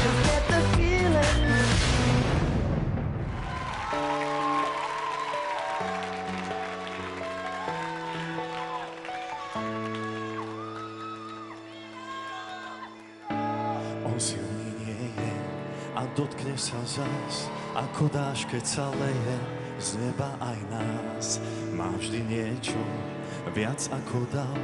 just get the feeling. On silný nie je a dotkne sa zas, ako dáš, keď sa leje z neba aj nás. Má vždy niečo viac ako dal,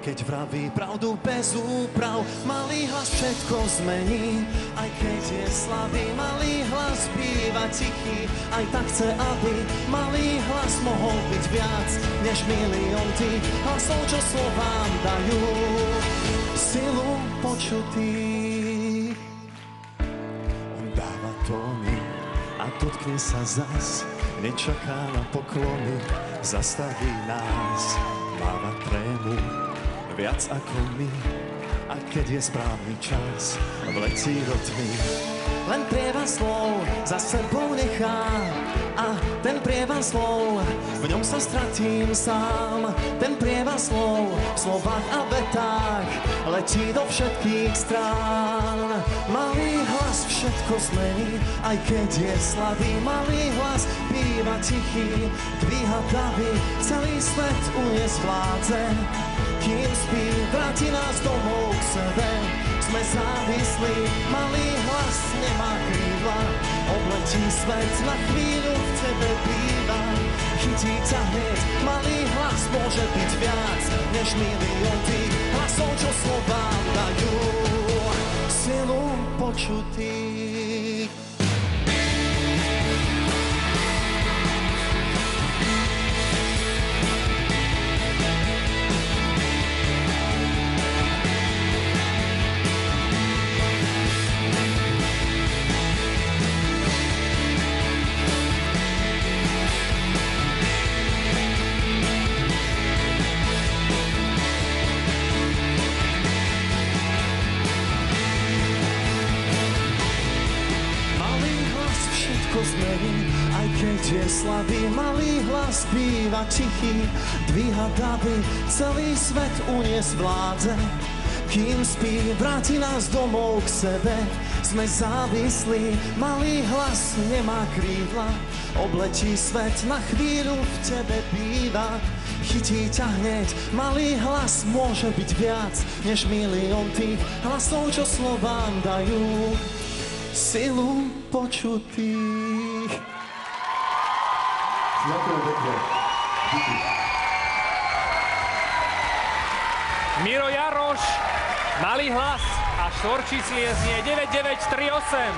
keď vraví pravdu bez úprav. Malý hlas všetko zmení, aj keď je slabý. Malý hlas býva tichý, aj tak chce, aby malý hlas mohol byť viac než milión tých hlasov, čo slovám dajú silu počutých. On dáva tóny a dotkne sa zas, nečaká na poklony, zastaví nás, máva trému viac ako my, a keď je správny čas, vletí do tmy. Len prieva slov za sebou nechá, a ten prieva slov, v ňom sa stratím sám. Ten prieva slov v slovách a vetách letí do všetkých strán. Malý hlas všetko zmení, aj keď je slabý. Malý hlas býva tichý, dvíha davy, celý svet uniesť vládze. Kým spí, vráti nás domov k sebe. Sme závislí, malý hlas nemá krídla, obletí svet, na chvíľu v tebe býva. Chytí ťa hneď, malý hlas môže byť viac než milión tých hlasov, čo slovám dajú silu počutých. Aj keď je slabý, malý hlas býva tichý, dvíha davy, celý svet uniesť vládze. Kým spí, vráti nás domov k sebe. Sme závislí, malý hlas nemá krídla, obletí svet, na chvíľu v tebe býva. Chytí ťa hneď, malý hlas môže byť viac než milión tých hlasov, čo slovám dajú silu počutých. Ďakujem pekne. Miro Jaroš, Malý hlas a štvorčíslie znie 9938.